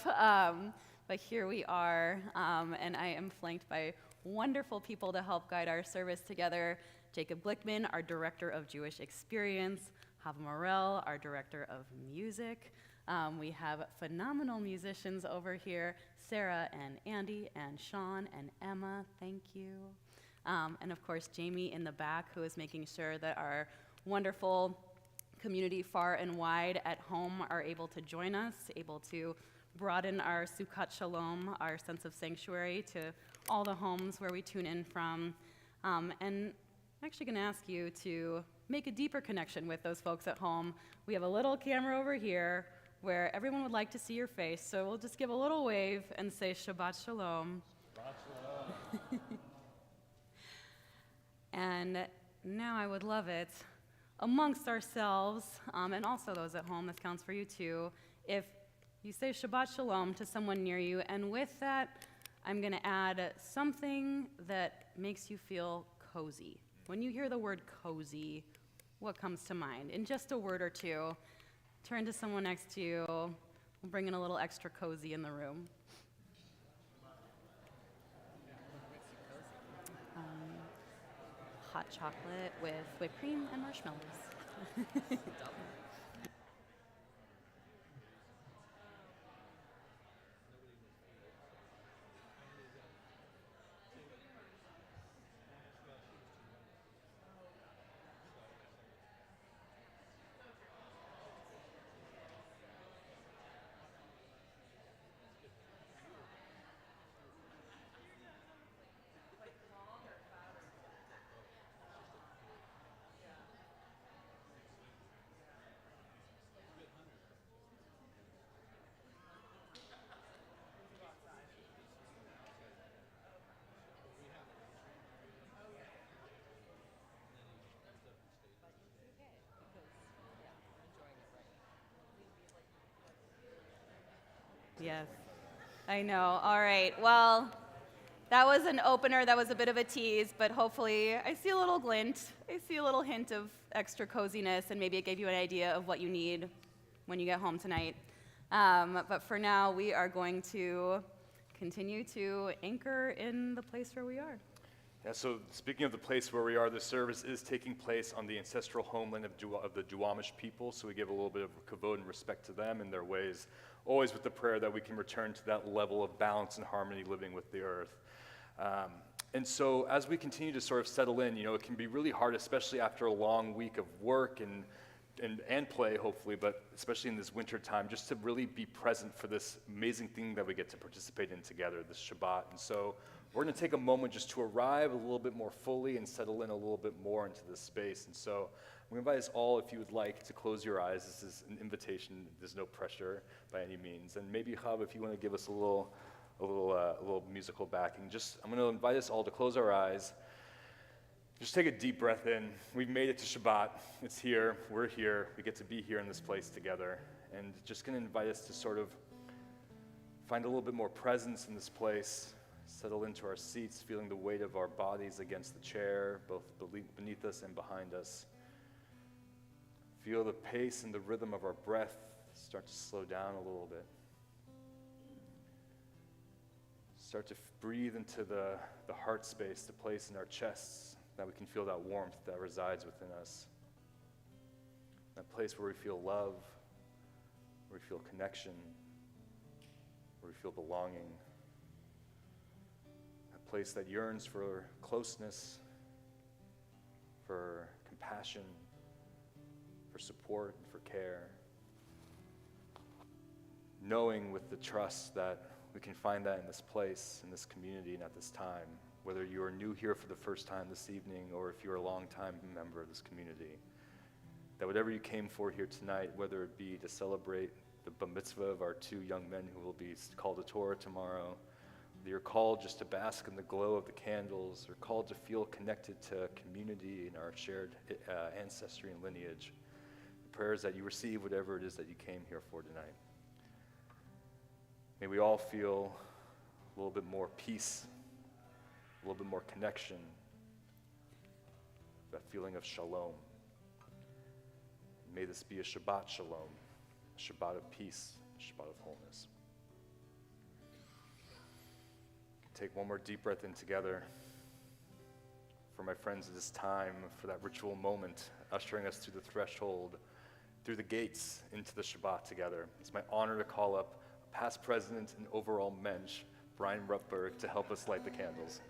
rough, but here we are, and I am flanked by wonderful people to help guide our service together. Jacob Glickman, our Director of Jewish Experience, Hava Morel, our Director of Music. We have phenomenal musicians over here, Sarah and Andy and Sean and Emma, thank you. And of course, Jamie in the back, who is making sure that our wonderful community far and wide at home are able to join us, able to broaden our Sukkot Shalom, our sense of sanctuary, to all the homes where we tune in from. And I'm actually going to ask you to make a deeper connection with those folks at home. We have a little camera over here where everyone would like to see your face, so we'll just give a little wave and say Shabbat Shalom. Shabbat Shalom. And now I would love it, amongst ourselves, and also those at home, this counts for you too, if you say Shabbat Shalom to someone near you, and with that, I'm going to add something that makes you feel cozy. When you hear the word cozy, what comes to mind? In just a word or two, turn to someone next to you. We'll bring in a little extra cozy in the room. Hot chocolate with whipped cream and marshmallows. Yes, I know. All right. Well, that was an opener. That was a bit of a tease, but hopefully I see a little glint. I see a little hint of extra coziness, and maybe it gave you an idea of what you need when you get home tonight. But for now, we are going to continue to anchor in the place where we are. Yeah, so speaking of the place where we are, the service is taking place on the ancestral homeland of the Duwamish people, so we give a little bit of kavod and respect to them and their ways, always with the prayer that we can return to that level of balance and harmony living with the earth. And so as we continue to sort of settle in, it can be really hard, especially after a long week of work and play, hopefully, but especially in this winter time, just to really be present for this amazing thing that we get to participate in together, this Shabbat. And so we're going to take a moment just to arrive a little bit more fully and settle in a little bit more into this space. And so we invite us all, if you would like, to close your eyes. This is an invitation. There's no pressure by any means. And maybe, Chav, if you want to give us a little musical backing. I'm going to invite us all to close our eyes. Just take a deep breath in. We've made it to Shabbat. It's here. We're here. We get to be here in this place together. And just going to invite us to sort of find a little bit more presence in this place. Settle into our seats, feeling the weight of our bodies against the chair, both beneath us and behind us. Feel the pace and the rhythm of our breath start to slow down a little bit. Start to breathe into the heart space, the place in our chests that we can feel that warmth that resides within us. That place where we feel love, where we feel connection, where we feel belonging. Place that yearns for closeness, for compassion, for support, and for care. Knowing with the trust that we can find that in this place, in this community, and at this time, whether you are new here for the first time this evening or if you're a long-time member of this community, that whatever you came for here tonight, whether it be to celebrate the bar mitzvah of our two young men who will be called to Torah tomorrow, you're called just to bask in the glow of the candles, or called to feel connected to community and our shared ancestry and lineage. The prayers that you receive, whatever it is that you came here for tonight. May we all feel a little bit more peace, a little bit more connection, that feeling of shalom. May this be a Shabbat shalom, a Shabbat of peace, a Shabbat of wholeness. take one more deep breath in together. For my friends, it is time for that ritual moment, ushering us through the threshold, through the gates into the Shabbat together. It's my honor to call up past president and overall mensch, Brian Ruppberg, to help us light the candles.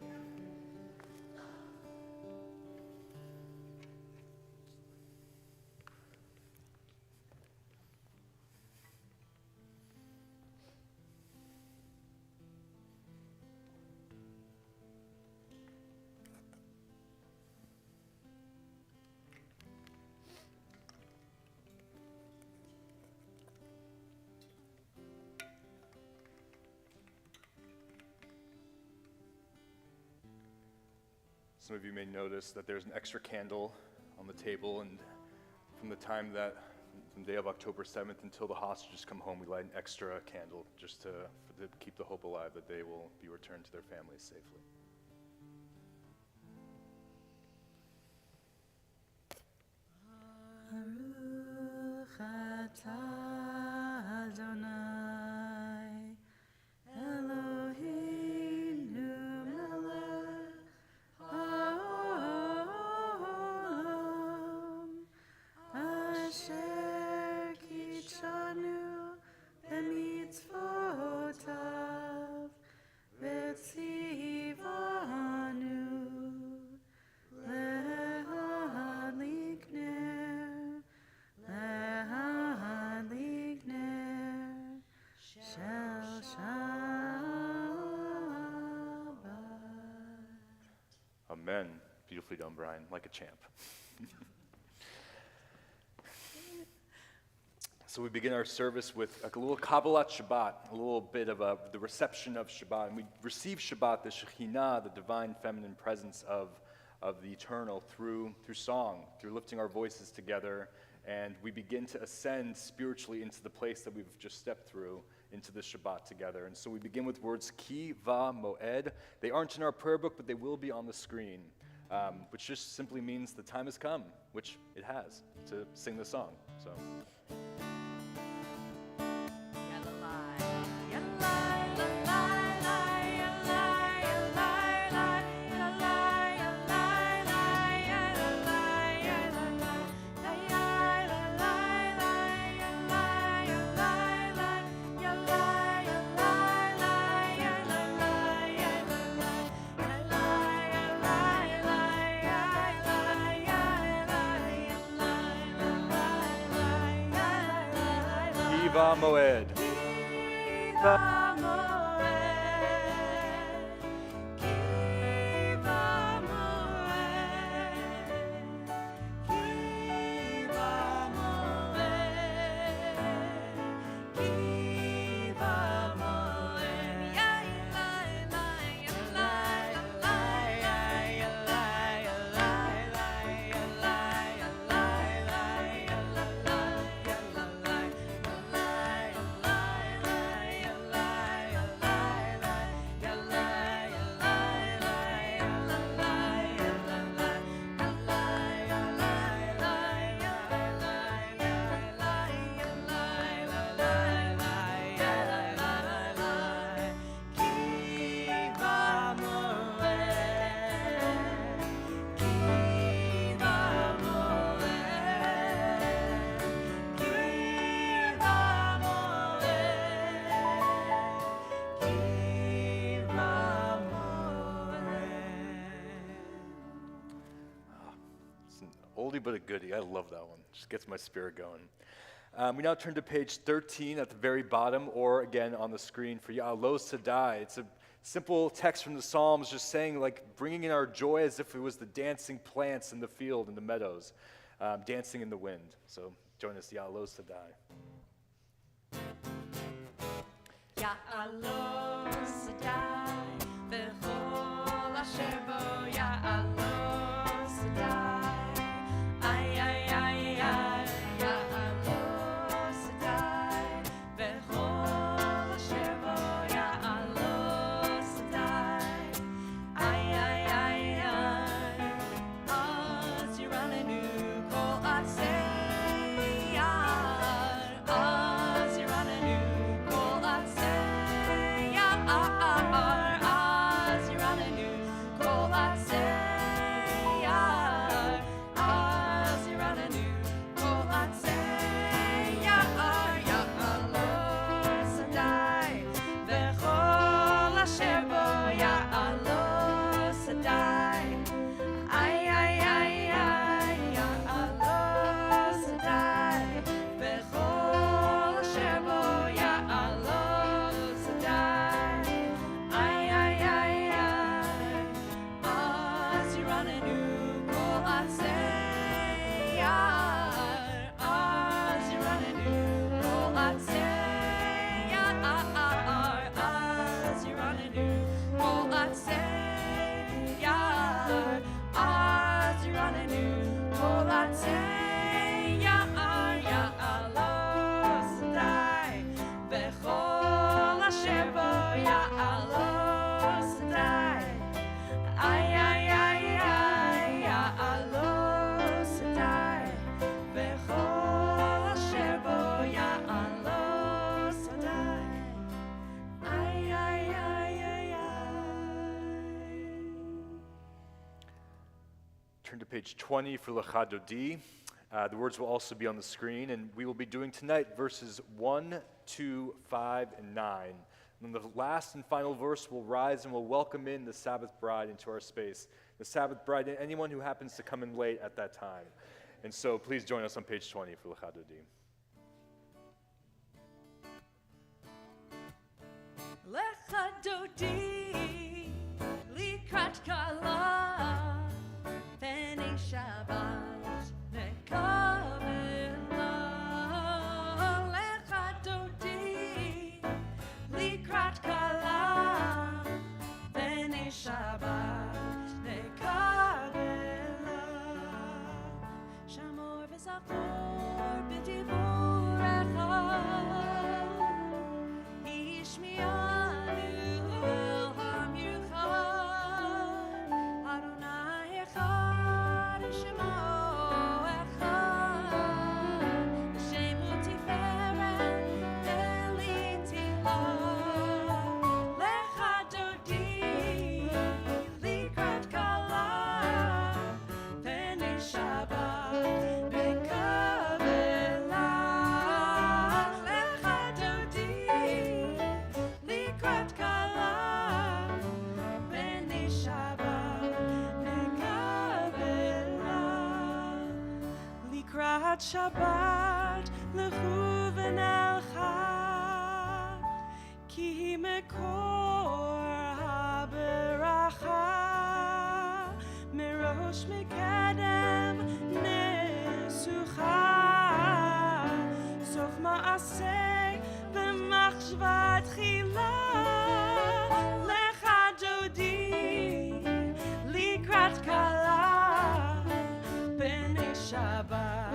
Some of you may notice that there's an extra candle on the table, and from the day of October 7th until the hostages come home, we light an extra candle just to keep the hope alive that they will be returned to their families safely. Baruch atah Adonai, Eloheinu melech haolam, asher kitshanu b'mitzvotav v'tzivanu le'adlik ner shel Shabbat. Amen. Beautifully done, Brian, like a champ. So we begin our service with a little Kabbalat Shabbat, a little bit of the reception of Shabbat. And we receive Shabbat, the Shekhinah, the divine feminine presence of the eternal through song, through lifting our voices together. And we begin to ascend spiritually into the place that we've just stepped through, into the Shabbat together. And so we begin with words Ki Va Moed. They aren't in our prayer book, but they will be on the screen, which just simply means the time has come, which it has, to sing the song. So. Kiva Moed. Oldie but a goodie. I love that one. Just gets my spirit going. We now turn to page 13 at the very bottom, or again on the screen for Ya'alo Sadai. It's a simple text from the Psalms just saying, like, bringing in our joy as if it was the dancing plants in the field, in the meadows, dancing in the wind. So join us, Ya'alo Sadai. Ya'alo Sadai, v'chol asher bo Ya'alo Sadai. Turn to page 20 for Lecha Dodi. The words will also be on the screen, and we will be doing tonight verses 1, 2, 5, and 9. And then the last and final verse will rise and will welcome in the Sabbath bride into our space. The Sabbath bride, and anyone who happens to come in late at that time. And so please join us on page 20 for Lecha Dodi. Lecha dodi likrat kala Penei Shabbat nekavela Lecha dodi likrat kala Penei Shabbat nekavela Shamor v'zachor b'divurecha Shabbat lechu v'nelcha ki mekor haberacha merosh mekedem nesucha sof ma'aseh b'machshvat chila lecha dodi likrat kala b'nei Shabbat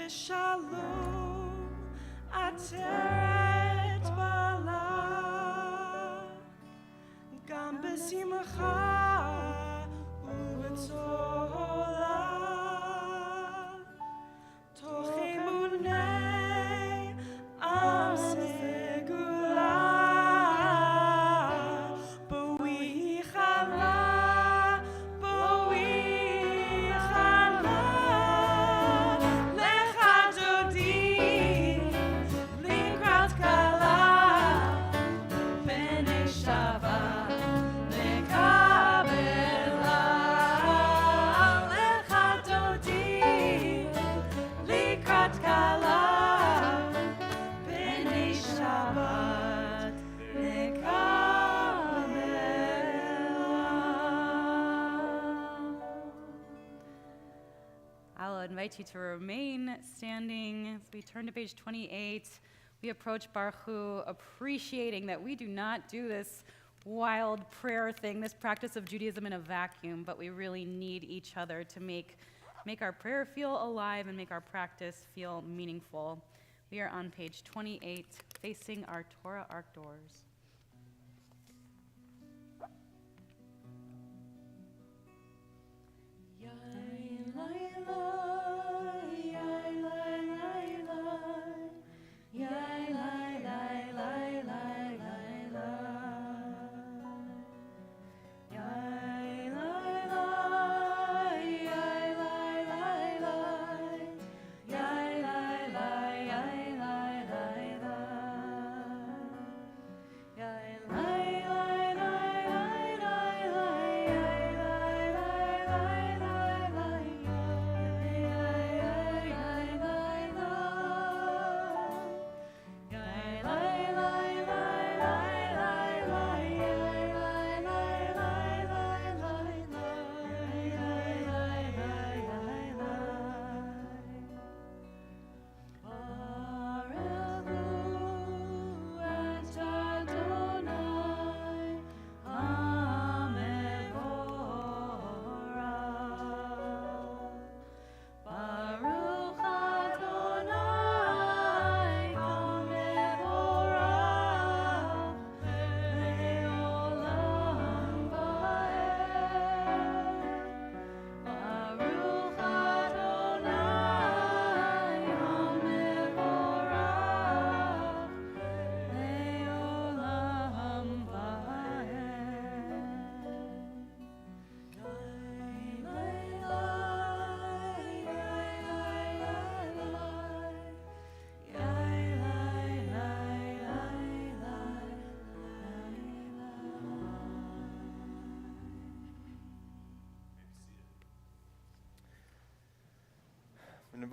Shalom ateret bala gam besimcha uvetzola toch emunei am segula boi chala invite you to remain standing as we turn to page 28. We approach Baruch Hu, appreciating that we do not do this wild prayer thing, this practice of Judaism in a vacuum, but we really need each other to make our prayer feel alive and make our practice feel meaningful. We are on page 28, facing our Torah Ark doors. Yeah.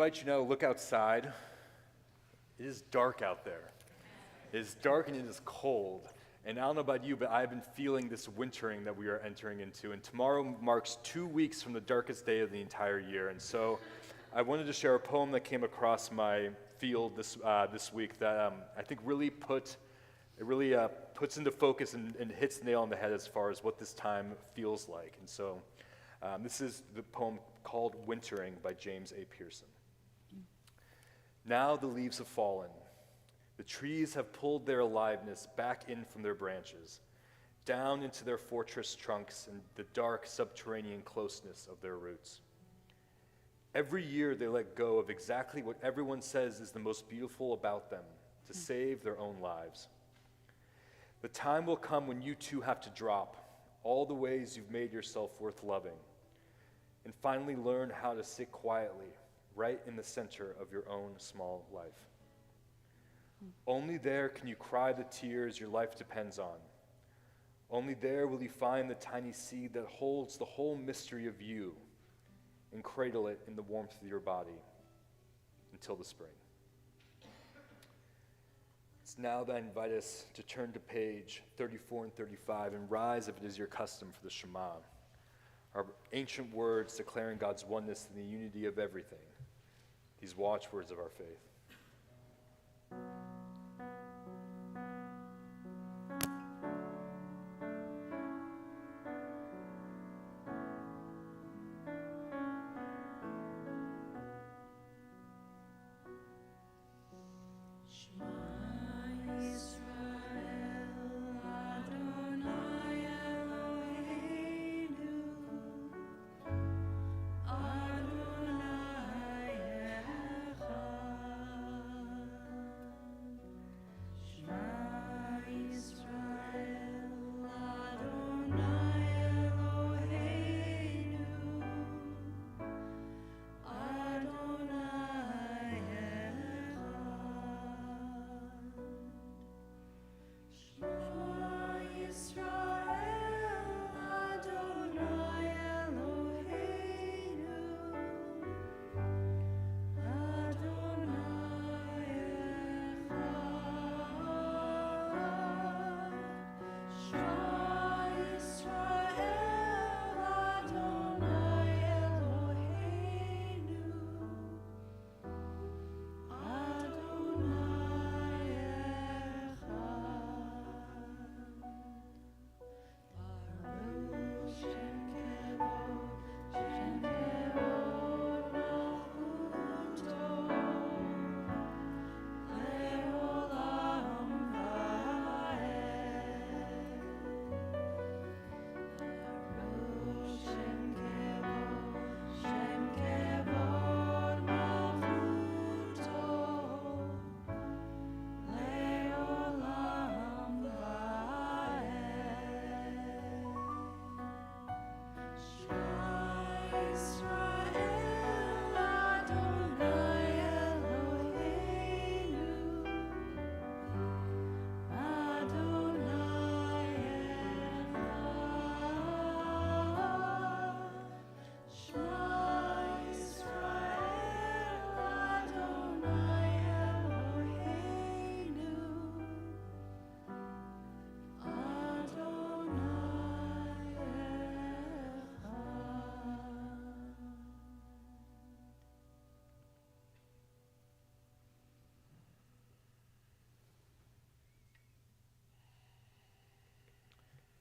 invite you now to look outside. It is dark out there. It is dark and it is cold. And I don't know about you, but I've been feeling this wintering that we are entering into. And tomorrow marks 2 weeks from the darkest day of the entire year. And so I wanted to share a poem that came across my field this week that I think really puts into focus and hits the nail on the head as far as what this time feels like. And so this is the poem called Wintering by James A. Pearson. Now the leaves have fallen. The trees have pulled their aliveness back in from their branches, down into their fortress trunks and the dark subterranean closeness of their roots. Every year they let go of exactly what everyone says is the most beautiful about them, to save their own lives. The time will come when you too have to drop all the ways you've made yourself worth loving, and finally learn how to sit quietly, right in the center of your own small life. Only there can you cry the tears your life depends on. Only there will you find the tiny seed that holds the whole mystery of you and cradle it in the warmth of your body until the spring. It's now that I invite us to turn to page 34 and 35 and rise if it is your custom for the Shema, our ancient words declaring God's oneness and the unity of everything, these watchwords of our faith.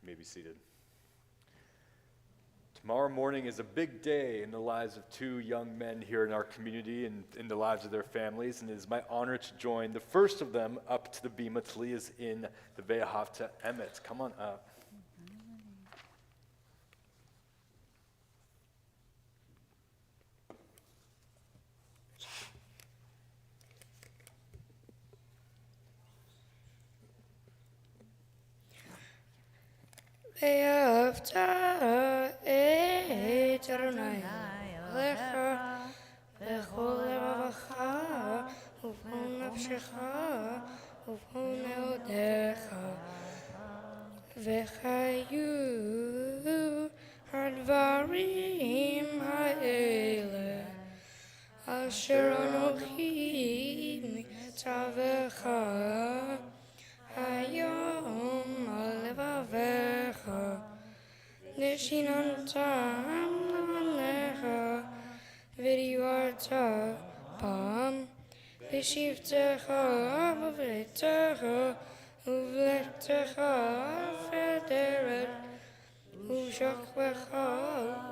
You may be seated. Tomorrow morning is a big day in the lives of two young men here in our community and in the lives of their families, and it is my honor to join the first of them up to the bima. Talia is in the Ve'ahavta Emet. Come on up. ואהבת את אדוני אלוהיך בכל לבבך ובכל נפשך ובכל מאודיך, וחיו הדברים האלה אשר אשר אנוכי מצווך היום על לבביך לשיננתם עליך ודיברת בם בשבתך ובביתך ובלכתך ובדרך ובשוכבך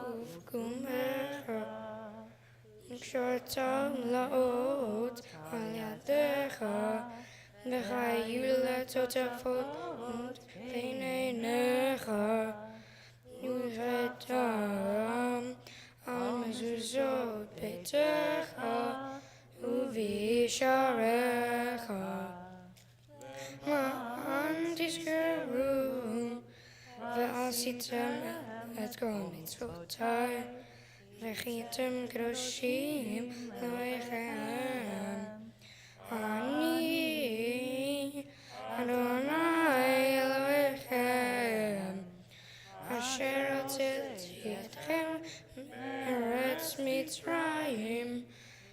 ובקומך וקשרת לאות על ידיך וחיו לטוטפות בין עיניך ובדם על מזוזות ביתך ובשעריך למען תזכרו ועשיתם את כל מצוותיי וחייתם קדושים אלוהיכם. אני אדוני אלוהיכם אשר הוצאתי אתכם מארץ מצרים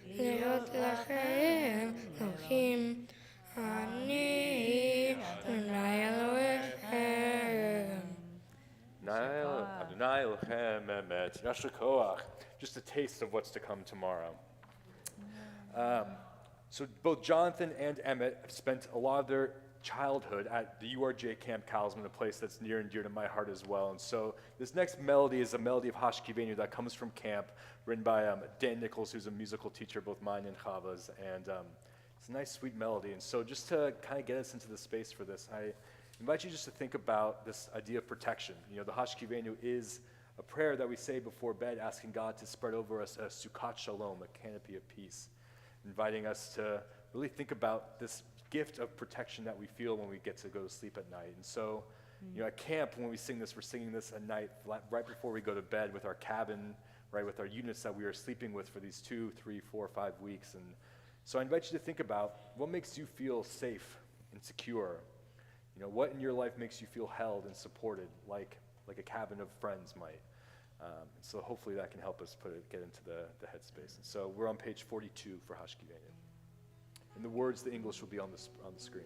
להיות לכם אלוהים. אני אדוני אלוהיכם. Adonai Elohim Emet. Yasher Koach. Just a taste of what's to come tomorrow. So both Jonathan and Emmett have spent a lot of their childhood at the URJ Camp Kalsman, a place that's near and dear to my heart as well. And so this next melody is a melody of Hashkivenu that comes from camp, written by Dan Nichols, who's a musical teacher, both mine and Chava's. And it's a nice, sweet melody. And so just to kind of get us into the space for this, I invite you just to think about this idea of protection. You know, the Hashkivenu is a prayer that we say before bed, asking God to spread over us a Sukkot Shalom, a canopy of peace, inviting us to really think about this gift of protection that we feel when we get to go to sleep at night. And so, you know, at camp, when we sing this, we're singing this at night, right before we go to bed with our cabin, right, with our units that we are sleeping with for these 2, 3, 4, 5 weeks. And so I invite you to think about what makes you feel safe and secure. You know, what in your life makes you feel held and supported, like a cabin of friends might. So hopefully that can help us get into the headspace. And so we're on page 42 for Hashkivenu. And the words, the English will be on the screen.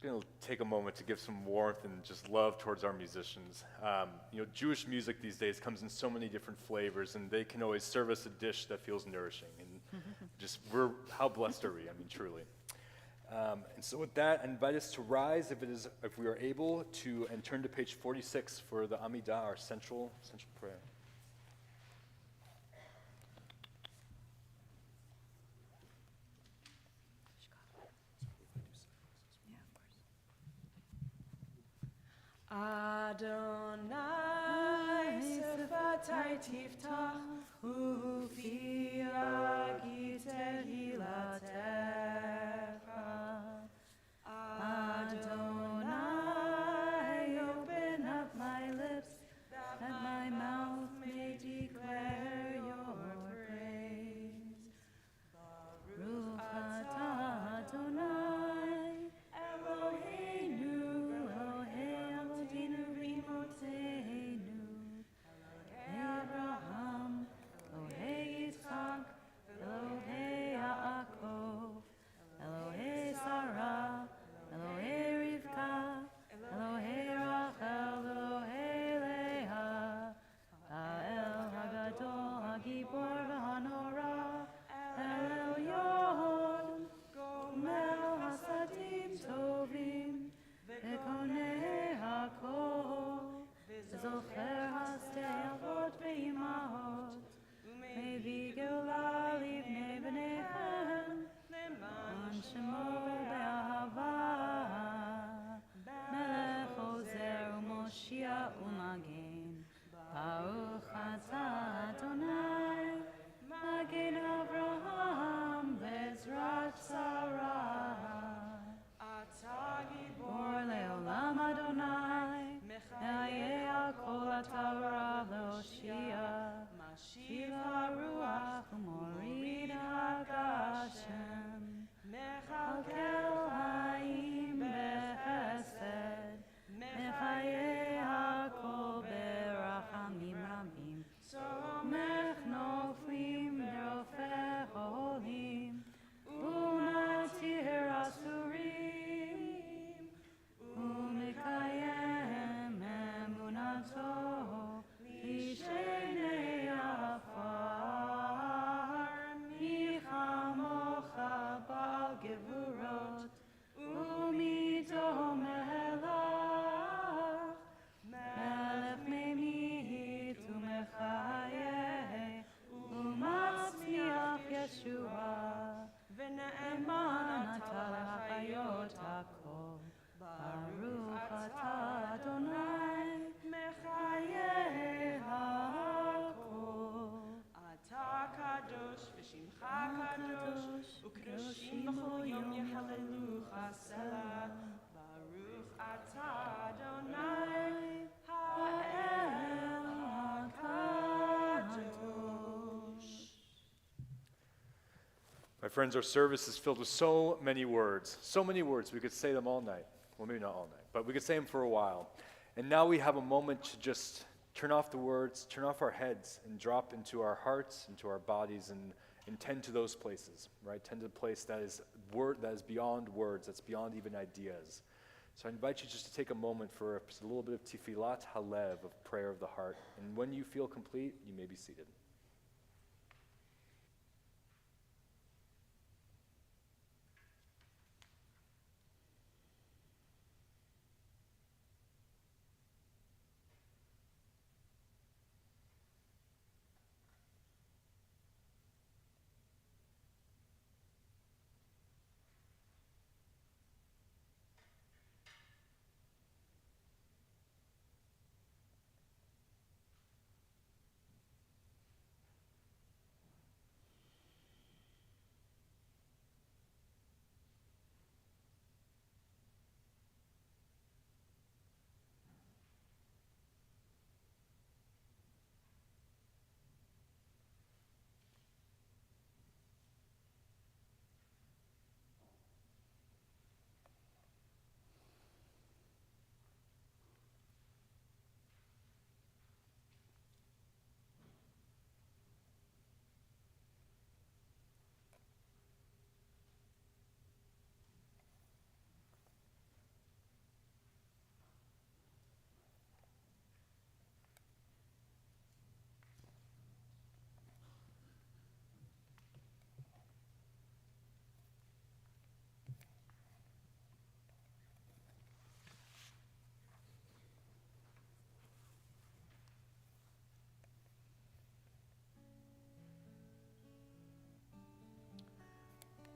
Just going to take a moment to give some warmth and just love towards our musicians. Jewish music these days comes in so many different flavors, and they can always serve us a dish that feels nourishing. And how blessed are we? I mean, truly. And so with that, I invite us to rise if we are able to, and turn to page 46 for the Amidah, our central prayer. Adonai sefatai tiftach ufi agit tehilatecha. Adonai, open up my lips, that my mouth may declare your praise. Baruch atah Adonai, Eloheinu, Elohei Avotinu v'imotzeinu, Elohei Abraham, Elohei Yitzchak, Elohei Yaakov, Elohei Sarah, Elohei Rivka, Elohei Rachel, Elohei Leah, Ha'el Hagadol, Hagibor v'Hanora, El Elyon, Gomel Hasadim Tovim, Vekonei Hakol, Zocher Hasdei Avot ve'imahot, Umevi Geulah livnei b'neihem, Leman Shemo be'ahava, Melech Ozer u'Moshiach u'Magen, Baruch atah Adonai, Magen Avraham ve'ezrat Sarah. Atah gibor le'olam Adonai, Mechayeh al kol ha'Torah ve'oshia, Mashiv ha'ruach u'morid ha'gashem, Mechalkel ha'im bechesed, Mechayeh hakol berachamim rabim, Somech noflim berofeh olim, Umatir asurim, Umekayem emunato, Lishenei afar, Michamocha ba'al gevurot, Umito melach, Melech memit umechayeh, Umatzmiach Yeshua, V'ne'eman atah lechayot hakol, Baruch atah Adonai, Mechayeh hakol. Atah kadosh v'shimcha kadosh, u'kedoshim b'chol yom yehalelucha selah. Baruch atah Adonai, ha'el hakadosh. My friends, our service is filled with so many words. We could say them all night. Well, maybe not all night, but we could say them for a while. And now we have a moment to just turn off the words, turn off our heads, and drop into our hearts, into our bodies, and tend to those places, right? Tend to the place that is beyond words, that's beyond even ideas. So I invite you just to take a moment for a little bit of tefillat halev, of prayer of the heart. And when you feel complete, you may be seated.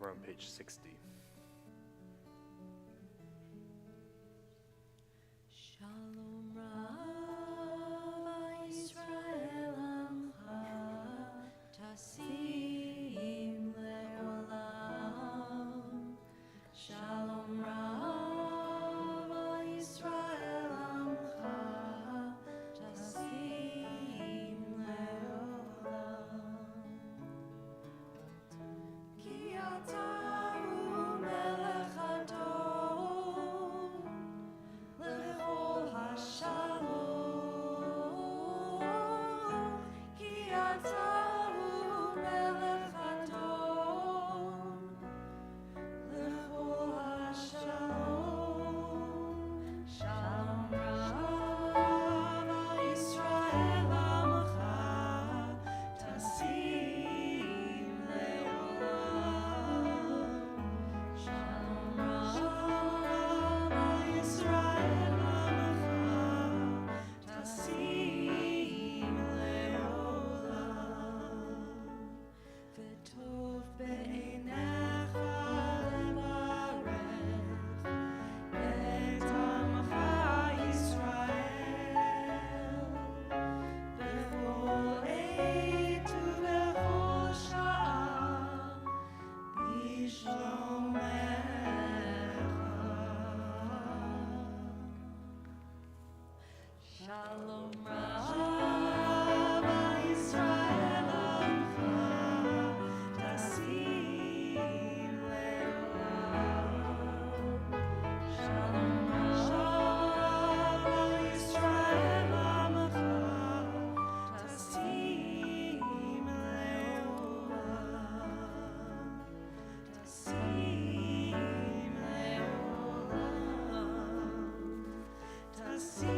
We're on page 60. Shalom Rav Yisrael Amcha Tasim Le'olam. Shalom Rav Yisrael Amcha Tasim Le'olam. Ki ata hu melech adon lechol hashalom. Ki ata hu melech adon lechol hashalom. Shalom Rav Yisrael Amcha Tasim Le'olam. Shalom Rav Yisrael Amcha Tasim Le'olam. V'tov be'einecha levarech et Amcha Yisrael b'chol עת ובכל שעה בשלומך. Shalom Rav Yisrael Amcha Tasim Le'olam. Shalom Rav Yisrael Amcha Tasim Le'olam. Tasim Le'olam. Tasim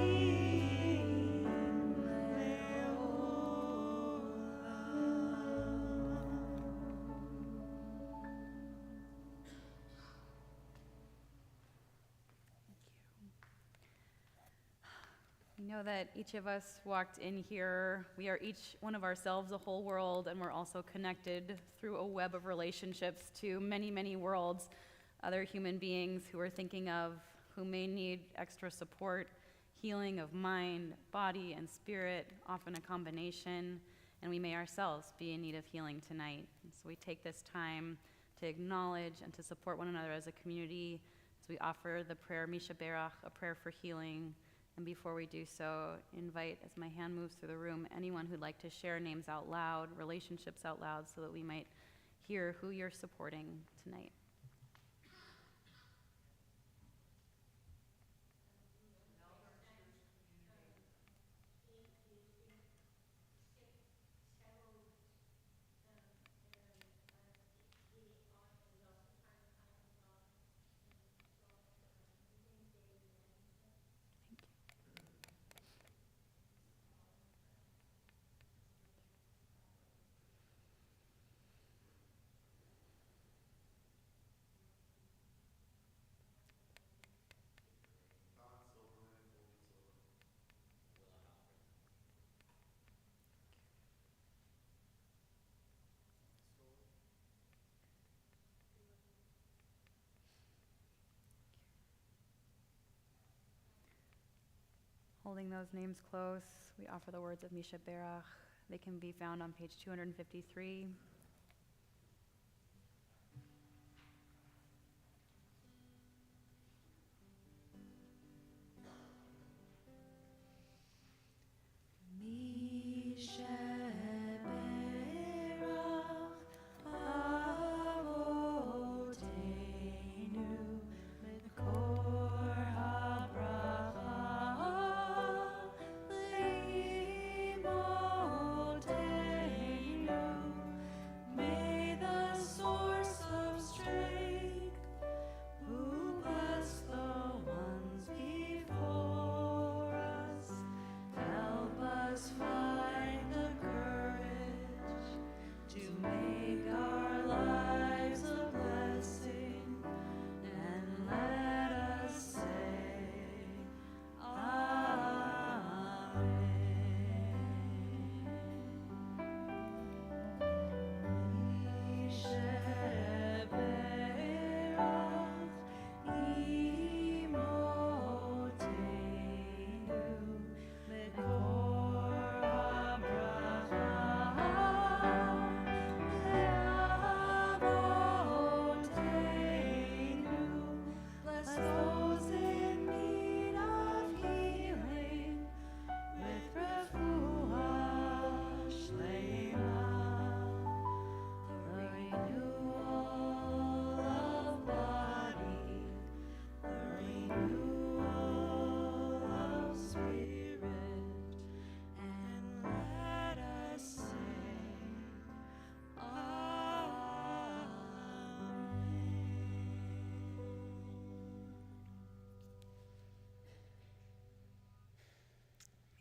We know that each of us walked in here, we are each one of ourselves a whole world, and we're also connected through a web of relationships to many, many worlds, other human beings who are thinking of, who may need extra support, healing of mind, body, and spirit, often a combination, and we may ourselves be in need of healing tonight. And so we take this time to acknowledge and to support one another as a community as we offer the prayer Misha Berach, a prayer for healing. And before we do so, invite, as my hand moves through the room, anyone who'd like to share names out loud, relationships out loud, so that we might hear who you're supporting tonight. Holding those names close, we offer the words of Misha Berach. They can be found on page 253.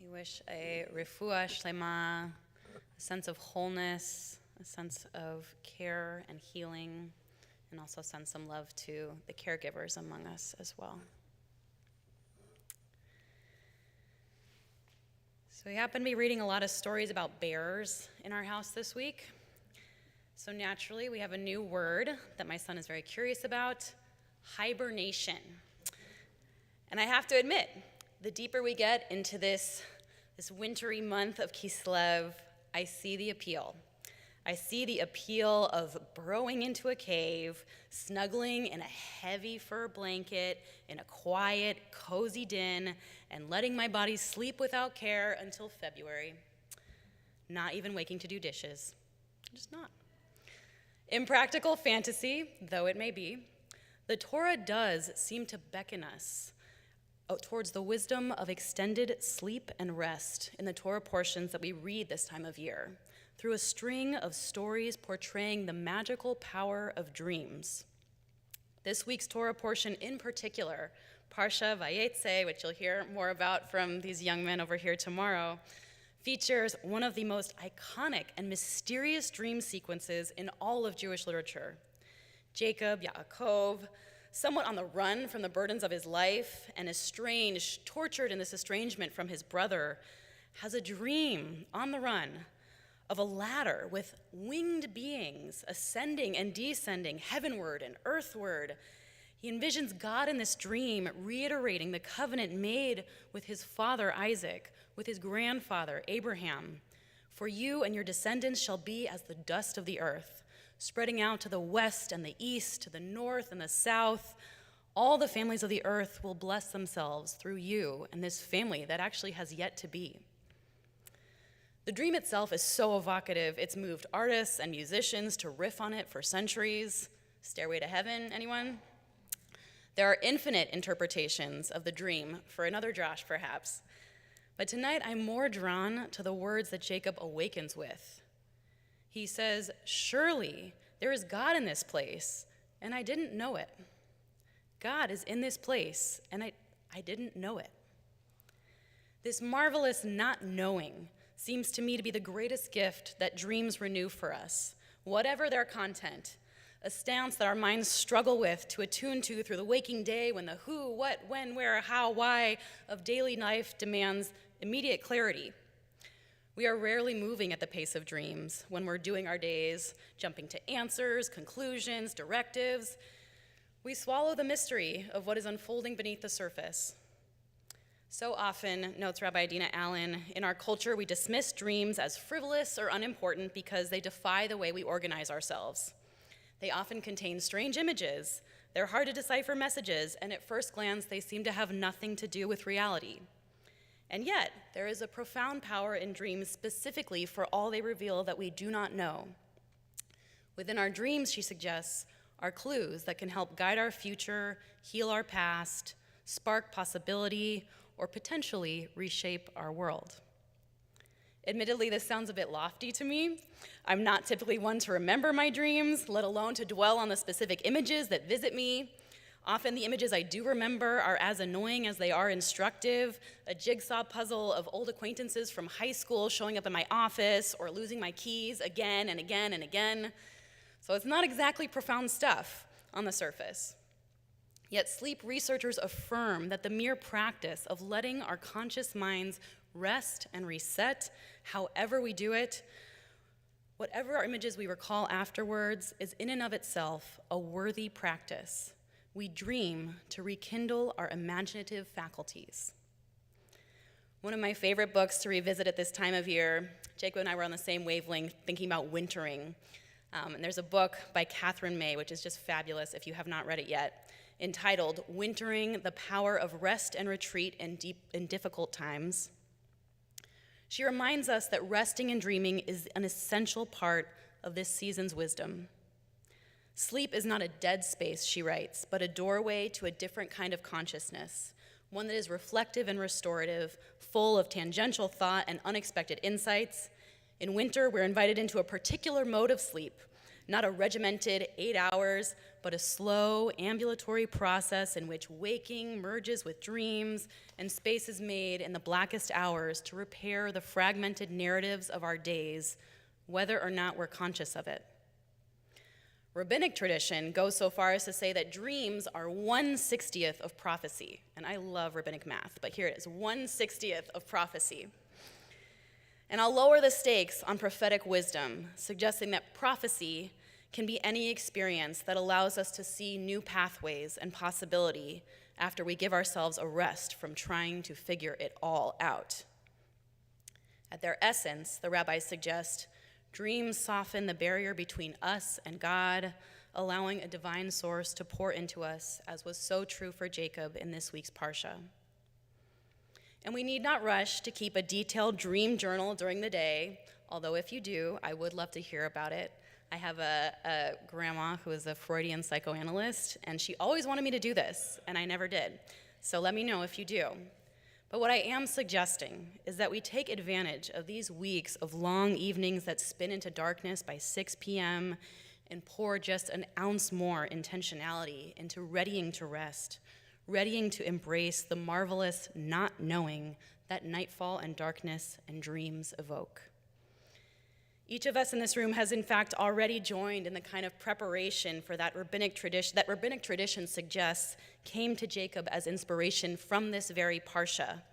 We wish a refuah shlema, a sense of wholeness, a sense of care and healing, and also send some love to the caregivers among us as well. So we happen to be reading a lot of stories about bears in our house this week. So naturally, we have a new word that my son is very curious about, hibernation. And I have to admit, the deeper we get into this wintry month of Kislev, I see the appeal. I see the appeal of burrowing into a cave, snuggling in a heavy fur blanket, in a quiet, cozy den, and letting my body sleep without care until February. Not even waking to do dishes. Just not. Impractical fantasy, though it may be, the Torah does seem to beckon us towards the wisdom of extended sleep and rest in the Torah portions that we read this time of year, through a string of stories portraying the magical power of dreams. This week's Torah portion in particular, Parsha Vayetze, which you'll hear more about from these young men over here tomorrow, features one of the most iconic and mysterious dream sequences in all of Jewish literature. Jacob, Yaakov, somewhat on the run from the burdens of his life and estranged, tortured in this estrangement from his brother, has a dream on the run of a ladder with winged beings ascending and descending heavenward and earthward. He envisions God in this dream reiterating the covenant made with his father Isaac, with his grandfather Abraham. For you and your descendants shall be as the dust of the earth, spreading out to the west and the east, to the north and the south. All the families of the earth will bless themselves through you and this family that actually has yet to be. The dream itself is so evocative, it's moved artists and musicians to riff on it for centuries. Stairway to Heaven, anyone? There are infinite interpretations of the dream, for another Josh perhaps. But tonight I'm more drawn to the words that Jacob awakens with. He says, surely there is God in this place, and I didn't know it. God is in this place, and I didn't know it. This marvelous not knowing seems to me to be the greatest gift that dreams renew for us, whatever their content, a stance that our minds struggle with to attune to through the waking day when the who, what, when, where, how, why of daily life demands immediate clarity. We are rarely moving at the pace of dreams when we're doing our days, jumping to answers, conclusions, directives. We swallow the mystery of what is unfolding beneath the surface. So often, notes Rabbi Dina Allen, in our culture we dismiss dreams as frivolous or unimportant because they defy the way we organize ourselves. They often contain strange images, they're hard to decipher messages, and at first glance they seem to have nothing to do with reality. And yet, there is a profound power in dreams specifically for all they reveal that we do not know. Within our dreams, she suggests, are clues that can help guide our future, heal our past, spark possibility, or potentially reshape our world. Admittedly, this sounds a bit lofty to me. I'm not typically one to remember my dreams, let alone to dwell on the specific images that visit me. Often the images I do remember are as annoying as they are instructive, a jigsaw puzzle of old acquaintances from high school showing up in my office or losing my keys again and again and again. So it's not exactly profound stuff on the surface. Yet sleep researchers affirm that the mere practice of letting our conscious minds rest and reset, however we do it, whatever our images we recall afterwards, is in and of itself a worthy practice. We dream to rekindle our imaginative faculties. One of my favorite books to revisit at this time of year, Jacob and I were on the same wavelength thinking about wintering. And there's a book by Catherine May, which is just fabulous if you have not read it yet, entitled Wintering: The Power of Rest and Retreat in Difficult Times. She reminds us that resting and dreaming is an essential part of this season's wisdom. Sleep is not a dead space, she writes, but a doorway to a different kind of consciousness, one that is reflective and restorative, full of tangential thought and unexpected insights. In winter, we're invited into a particular mode of sleep, not a regimented 8 hours, but a slow, ambulatory process in which waking merges with dreams and space is made in the blackest hours to repair the fragmented narratives of our days, whether or not we're conscious of it. Rabbinic tradition goes so far as to say that dreams are 1/60th of prophecy. And I love rabbinic math, but here it is, 1/60th of prophecy. And I'll lower the stakes on prophetic wisdom, suggesting that prophecy can be any experience that allows us to see new pathways and possibility after we give ourselves a rest from trying to figure it all out. At their essence, the rabbis suggest, dreams soften the barrier between us and God, allowing a divine source to pour into us, as was so true for Jacob in this week's Parsha. And we need not rush to keep a detailed dream journal during the day, although if you do, I would love to hear about it. I have a grandma who is a Freudian psychoanalyst, and she always wanted me to do this, and I never did. So let me know if you do. But what I am suggesting is that we take advantage of these weeks of long evenings that spin into darkness by 6 p.m. and pour just an ounce more intentionality into readying to rest, readying to embrace the marvelous not knowing that nightfall and darkness and dreams evoke. Each of us in this room has in fact already joined in the kind of preparation for that rabbinic tradition suggests came to Jacob as inspiration from this very Parsha.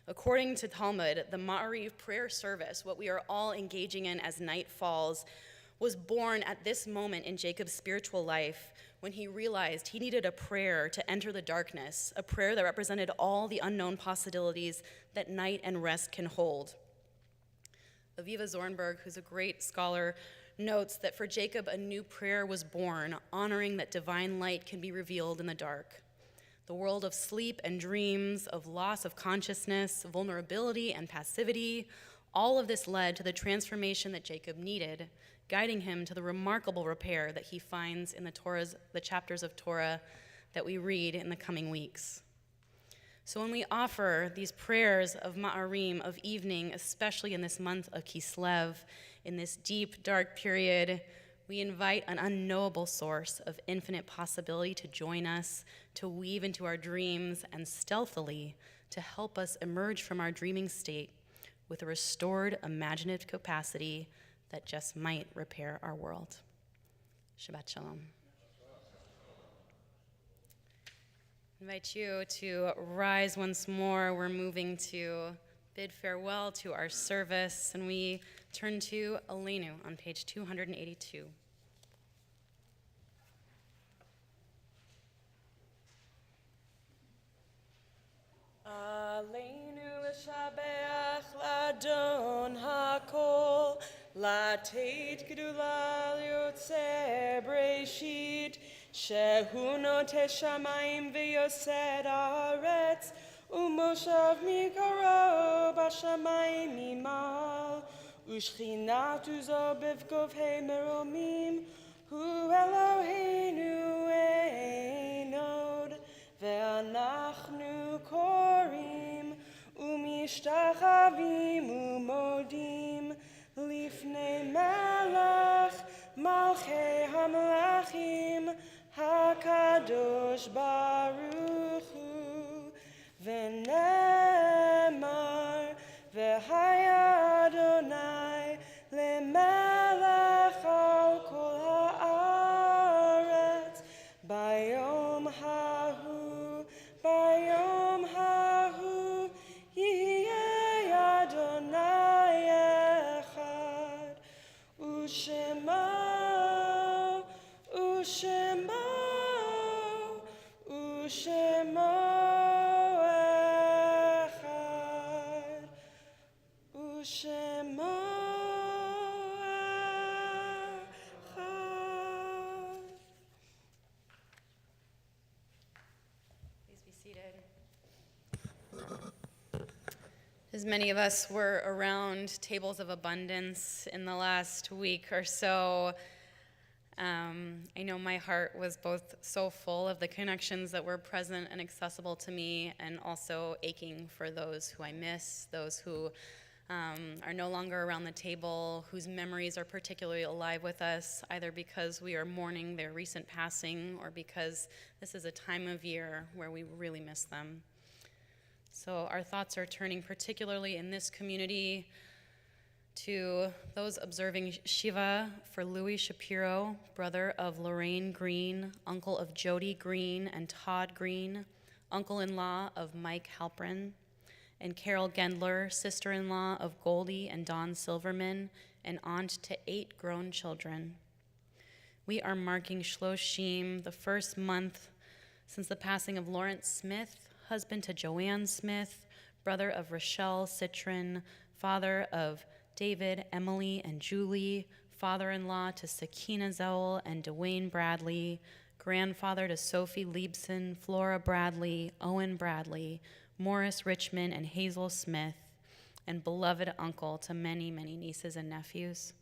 According to Talmud, the Ma'ariv prayer service, what we are all engaging in as night falls, was born at this moment in Jacob's spiritual life when he realized he needed a prayer to enter the darkness, a prayer that represented all the unknown possibilities that night and rest can hold. Aviva Zornberg, who's a great scholar, notes that for Jacob, a new prayer was born, honoring that divine light can be revealed in the dark. The world of sleep and dreams, of loss of consciousness, vulnerability and passivity, all of this led to the transformation that Jacob needed, guiding him to the remarkable repair that he finds in the chapters of Torah that we read in the coming weeks. So when we offer these prayers of Ma'arim, of evening, especially in this month of Kislev, in this deep, dark period, we invite an unknowable source of infinite possibility to join us, to weave into our dreams, and stealthily to help us emerge from our dreaming state with a restored imaginative capacity that just might repair our world. Shabbat Shalom. I invite you to rise once more. We're moving to bid farewell to our service, and we turn to Aleinu on page 282. Aleinu l'shabeach l'Adon hakol, לתת גדולה ליוצר בראשית, שהוא נוטה שמיים ויוסד הארץ, ומושב מקרוב בשמיים ממעל, ושכינת עוזו בגבהי מרומים, הוא אלוהינו אין עוד, ואנחנו קוראים ומשתחווים ומודים לפני מלך מלכי המלכים הקדוש ברוך הוא, ונאמר והיה אדוני למלך על כל הארץ ביום ההוא, ביום ההוא יהיה אדוני אחד, ושמו אחד, ושמו אחד. Please be seated. As many of us were around tables of abundance in the last week or so, I know my heart was both so full of the connections that were present and accessible to me, and also aching for those who I miss, those who are no longer around the table, whose memories are particularly alive with us, either because we are mourning their recent passing or because this is a time of year where we really miss them. So our thoughts are turning particularly in this community to those observing Shiva for Louis Shapiro, brother of Lorraine Green, uncle of Jody Green and Todd Green, uncle-in-law of Mike Halprin, and Carol Gendler, sister-in-law of Goldie and Don Silverman, and aunt to 8 grown children. We are marking Shloshim, the first month since the passing of Lawrence Smith, husband to Joanne Smith, brother of Rochelle Citron, father of David, Emily, and Julie, father-in-law to Sakina Zowell and Dwayne Bradley, grandfather to Sophie Liebson, Flora Bradley, Owen Bradley, Morris Richmond, and Hazel Smith, and beloved uncle to many, many nieces and nephews.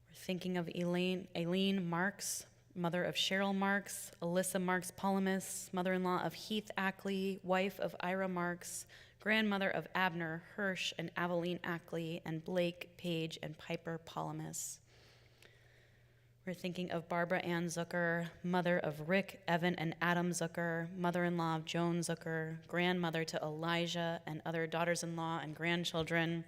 We're thinking of Aileen Marks, mother of Cheryl Marks, Alyssa Marks Polymus, mother-in-law of Heath Ackley, wife of Ira Marks, grandmother of Abner, Hirsch, and Aveline Ackley, and Blake, Page, and Piper Polymus. We're thinking of Barbara Ann Zucker, mother of Rick, Evan, and Adam Zucker, mother-in-law of Joan Zucker, grandmother to Elijah and other daughters-in-law and grandchildren,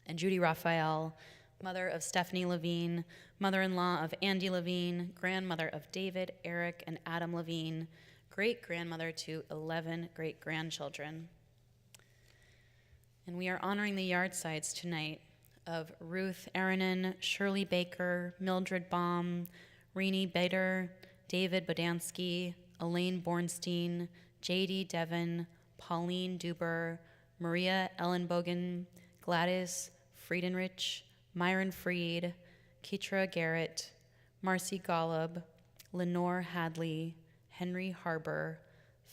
and Judy Raphael, mother of Stephanie Levine, mother-in-law of Andy Levine, grandmother of David, Eric, and Adam Levine, great-grandmother to 11 great-grandchildren. And we are honoring the yardsides tonight of Ruth Aronin, Shirley Baker, Mildred Baum, Renee Bader, David Bodansky, Elaine Bornstein, J.D. Devon, Pauline Duber, Maria Ellenbogen, Gladys Friedenrich, Myron Freed, Keitra Garrett, Marcy Golub, Lenore Hadley, Henry Harbour,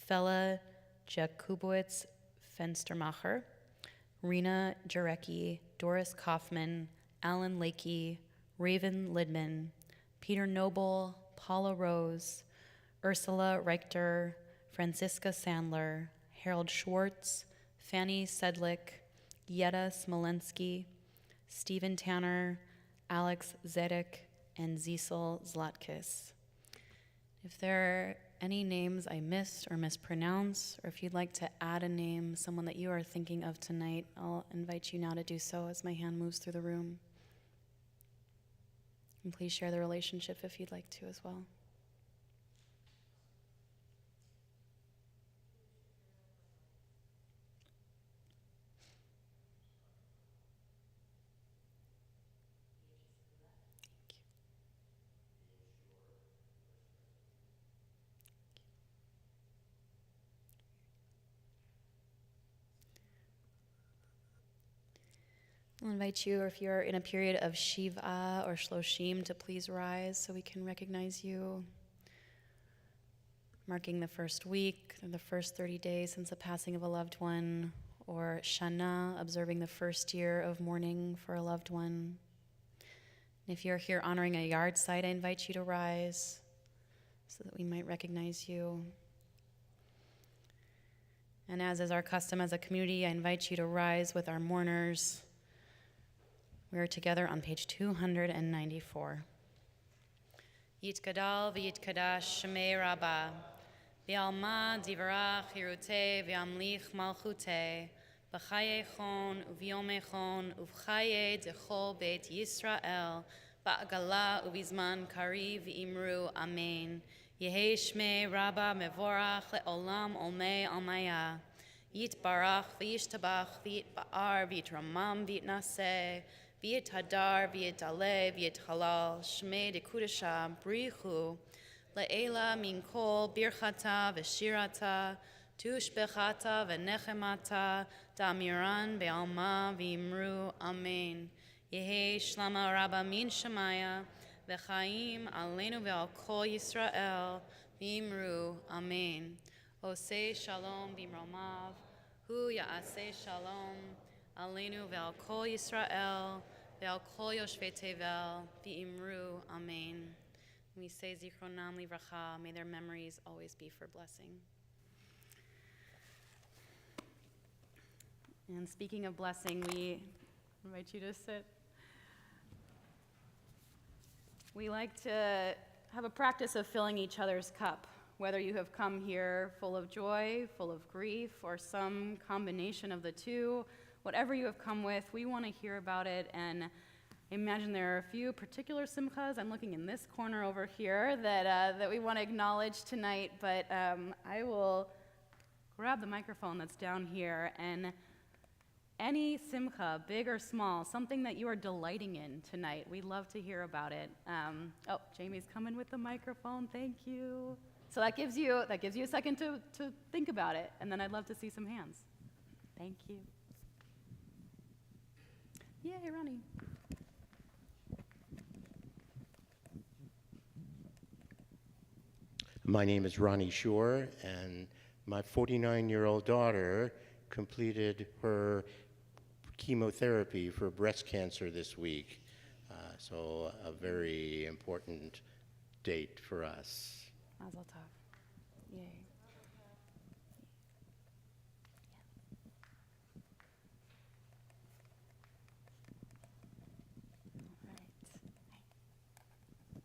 Fela Jakubowicz Fenstermacher, Rena Jarecki, Doris Kaufman, Alan Lakey, Raven Lidman, Peter Noble, Paula Rose, Ursula Reichter, Franziska Sandler, Harold Schwartz, Fanny Sedlick, Yetta Smolensky, Stephen Tanner, Alex Zedek, and Zisel Zlatkis. If there are any names I missed or mispronounced, or if you'd like to add a name, someone that you are thinking of tonight, I'll invite you now to do so as my hand moves through the room. And please share the relationship if you'd like to as well. I'll invite you, or if you're in a period of Shiva or Shloshim, to please rise so we can recognize you. Marking the first week, or the first 30 days since the passing of a loved one, or Shana, observing the first year of mourning for a loved one. And if you're here honoring a yard site, I invite you to rise so that we might recognize you. And as is our custom as a community, I invite you to rise with our mourners. We are together on page 294. Yitgadal v'yitkadash shemei Rabbah, v'alma divarach hirutei v'amlich malchutei, b'chayei uvyomei uv'chayei dechol beit Yisrael, ba'agala uvizman kari v'imru amen. Yehei shmei Rabbah mevorach le'olam olmei almaya. Yitbarach v'yishtabach v'yitba'ar v'yitramam v'yitnaseh. V'yit hadar, v'yit aleh, v'yit halal, shmei de kudasha, brichu, le'ela min kol, birchata, v'shirata, tushbechata, v'nechemata, damiran, be'alma, v'imru, amen. Yehi shlama rabba min shemaya, v'chaim, aleinu ve'al kol Yisrael, v'imru, amen. Oseh shalom b'mromav, hu ya'aseh shalom, aleinu ve'al kol Yisrael, ve'al kol yoshvei tevel, v'imru, amen. We say zichronam livracha, may their memories always be for blessing. And speaking of blessing, we invite you to sit. We like to have a practice of filling each other's cup, whether you have come here full of joy, full of grief, or some combination of the two. Whatever you have come with, we want to hear about it. And I imagine there are a few particular simchas. I'm looking in this corner over here that we want to acknowledge tonight. But I will grab the microphone that's down here, and any simcha, big or small, something that you are delighting in tonight, we'd love to hear about it. Oh, Jamie's coming with the microphone. Thank you. So that gives you a second to think about it, and then I'd love to see some hands. Thank you. Yay, Ronnie. My name is Ronnie Shore, and my 49-year-old daughter completed her chemotherapy for breast cancer this week. So a very important date for us. Mazel tov. Yay.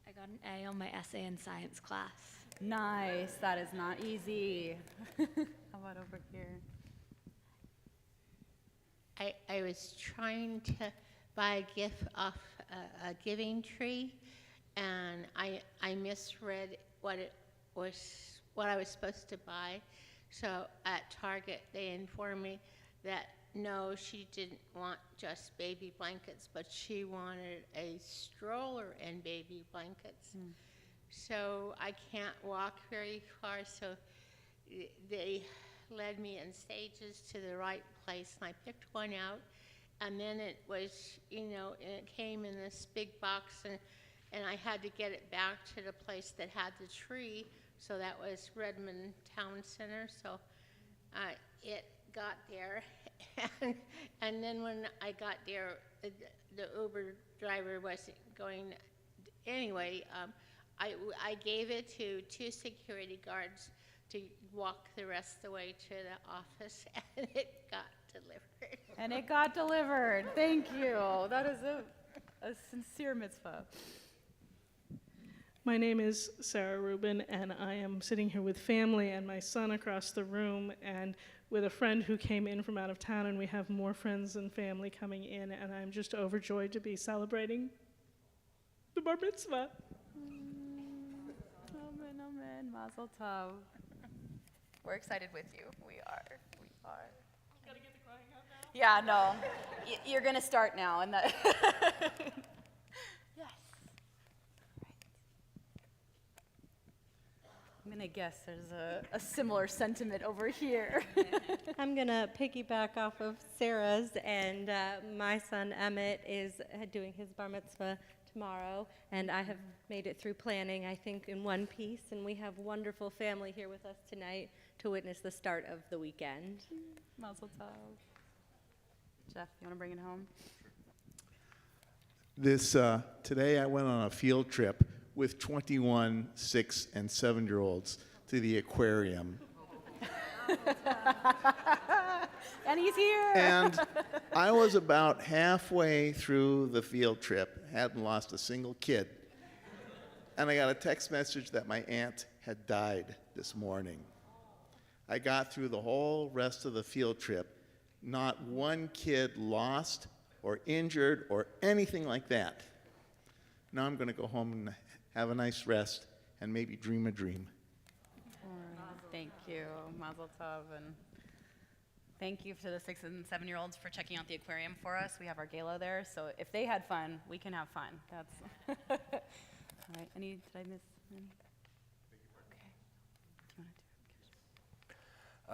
I got an A on my essay in science class. Nice. That is not easy. How about over here? I was trying to buy a gift off a giving tree, and I misread what I was supposed to buy. So at Target, they informed me that no, she didn't want just baby blankets, but she wanted a stroller and baby blankets. So I can't walk very far, so they led me in stages to the right place, and I picked one out, and then it was, and it came in this big box, and I had to get it back to the place that had the tree, so that was Redmond Town Center, so it got there, and then when I got there, the Uber driver wasn't going, anyway, I gave it to 2 security guards to walk the rest of the way to the office, and it got delivered. And it got delivered. Thank you. That is a sincere mitzvah. My name is Sarah Rubin, and I am sitting here with family and my son across the room, and with a friend who came in from out of town, and we have more friends and family coming in, and I'm just overjoyed to be celebrating the bar mitzvah. Amen, amen. Mazel tov. We're excited with you. We are. Gotta get the crying out now. Yeah, no. You're going to start now. And that yes. Right. I'm going to guess there's a similar sentiment over here. I'm going to piggyback off of Sarah's, and my son Emmett is doing his bar mitzvah tomorrow, and I have made it through planning, I think, in one piece, and we have wonderful family here with us tonight to witness the start of the weekend. Mazel tov. Jeff, you want to bring it home? Today I went on a field trip with 21 6- and 7-year-olds to the aquarium. And he's here. And I was about halfway through the field trip, hadn't lost a single kid. And I got a text message that my aunt had died this morning. I got through the whole rest of the field trip, not one kid lost or injured or anything like that. Now I'm going to go home and have a nice rest and maybe dream a dream. Thank you, Mazel Tov, and thank you to the 6- and 7-year-olds for checking out the aquarium for us. We have our gala there, so if they had fun, we can have fun. That's all right. Did I miss any? Okay. Do you want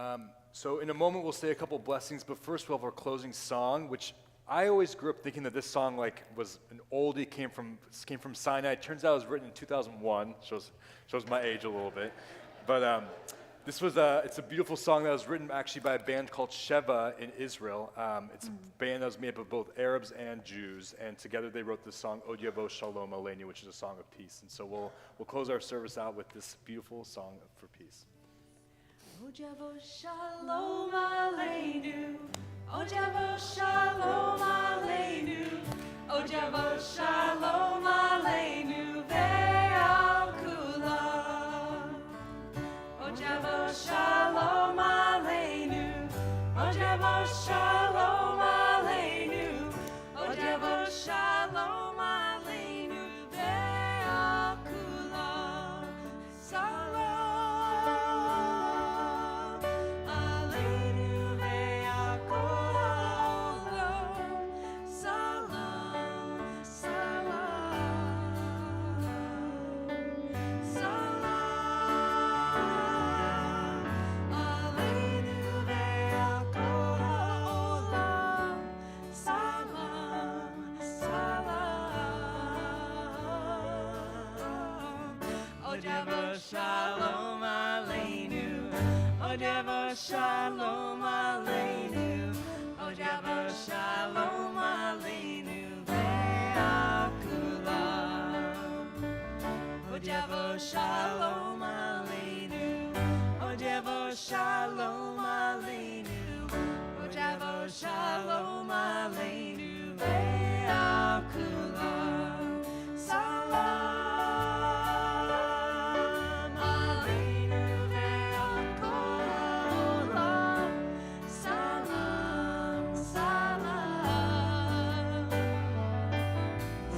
to do it? So in a moment, we'll say a couple blessings, but first we'll have our closing song, which I always grew up thinking that this song was an oldie, came from Sinai. It turns out it was written in 2001. Shows my age a little bit. But it's a beautiful song that was written actually by a band called Sheva in Israel. It's a band that was made up of both Arabs and Jews, and together they wrote this song, Od Yavo Shalom Aleinu, which is a song of peace. And so we'll close our service out with this beautiful song for peace. Od Yavo Shalom Aleinu, O Javo Shalom Aleinu, O Javo Shalom Aleinu ve'al kulam. O Javo Shalom Aleinu, O Javo Shalom Aleinu, O Javo Shalom Aleinu ve'al kulam. Salam Aleinu ve'al kol ha'olam. Salam, salam, salam Aleinu ve'al kol ha'olam. Salam, salam. O Javo Shalom Aleinu, O Javo Shalom Aleinu, O Javo Shalom Aleinu ve'al kulam. O Javo Shalom Aleinu, O Javo Shalom Aleinu, O Javo Shalom Aleinu ve'al kulam. Salam Aleinu ve'al kol ha'olam. Salam, salam,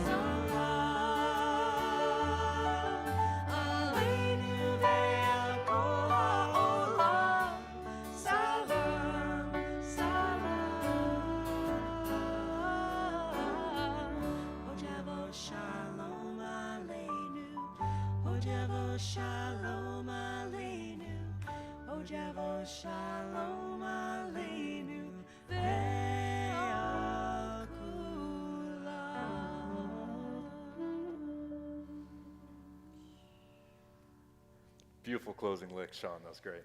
salam Aleinu ve'al kol ha'olam. Salam, salam. O Javo Shalom Aleinu, O Javo Shalom Aleinu, O Javo Shalom Aleinu ve'al kulam. Beautiful closing lick, Sean. That was great.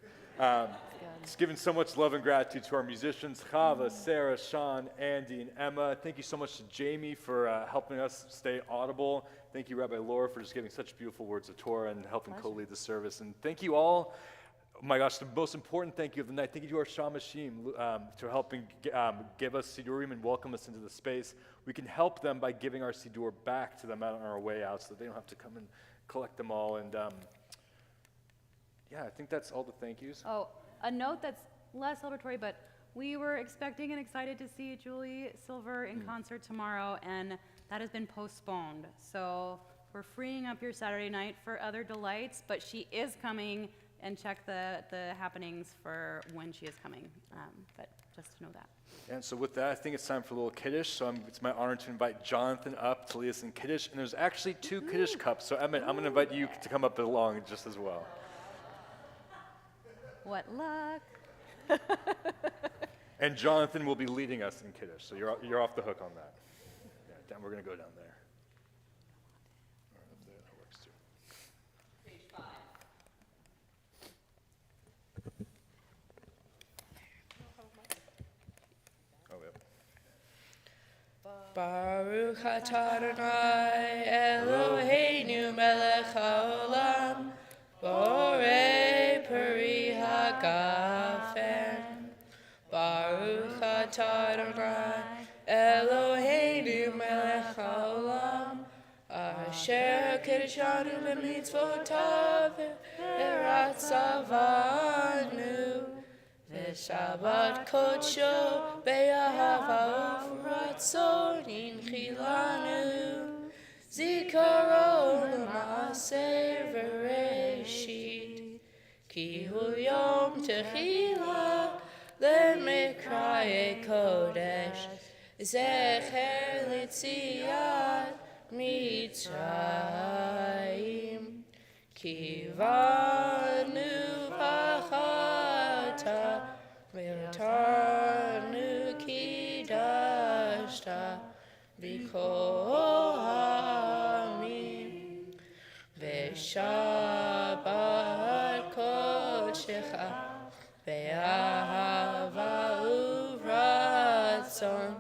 Just giving so much love and gratitude to our musicians, Chava, Sarah, Sean, Andy, and Emma. Thank you so much to Jamie for helping us stay audible. Thank you, Rabbi Laura, for just giving such beautiful words of Torah and helping co-lead the service. And thank you all. Oh my gosh, the most important thank you of the night. Thank you to our Shamashim for helping give us Sidurim and welcome us into the space. We can help them by giving our Sidur back to them on our way out so that they don't have to come and collect them all. And yeah, I think that's all the thank yous. Oh, a note that's less celebratory, but we were expecting and excited to see Julie Silver in concert tomorrow, and that has been postponed. So we're freeing up your Saturday night for other delights, but she is coming, and check the happenings for when she is coming. But just to know that. And so with that, I think it's time for a little Kiddush. So it's my honor to invite Jonathan up to lead us in Kiddush. And there's actually 2 Kiddush cups. So Emmett, I'm going to invite you to come up along just as well. What luck. And Jonathan will be leading us in Kiddush. So you're off the hook on that. Yeah, we're going to go down there. All right, up there, that works too. Oh, yep. Baruch atah Adonai Eloheinu melech haolam borei peri hagafen. Baruch atah Adonai Eloheinu melech haolam asher kiddushanu b'mitzvotav v'ratzavanu v'shabbat kodsho be'ahava uvratzon inchilanu zikaro l'maaseh v'reshit ki hu yom techila למקראי קודש, זכר ליציאת מצרים. כי בנו בחרת, ואותנו קידשת, בכל העמים. בשבת קודשך, באהבה וברצון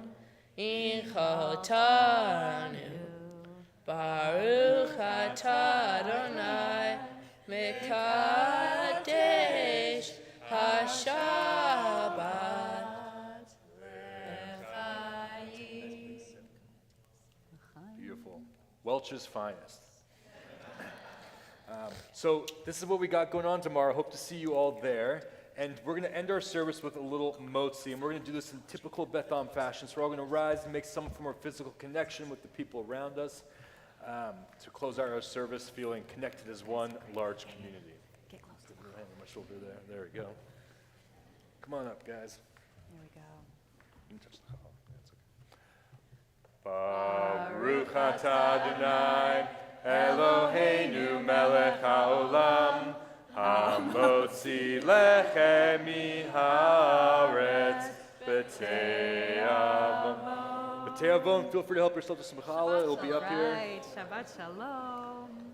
הנחלתנו. ברוך אתה אדוני מקדש השבת. Welch's finest. So this is what we got going on tomorrow. Hope to see you all there. And we're going to end our service with a little motzi, and we're going to do this in typical Beth Am fashion. So we're all going to rise and make some form of physical connection with the people around us to close out our service feeling connected as one large community. Get close to Put your hand on my shoulder there. There we go. Come on up, guys. Here we go. You can touch the Baruch atah Adonai, Eloheinu melech haolam, hamotzi lechem min haaretz, b'te'avon. Feel free to help yourself to some challah. It'll be up here. Right. Shabbat shalom.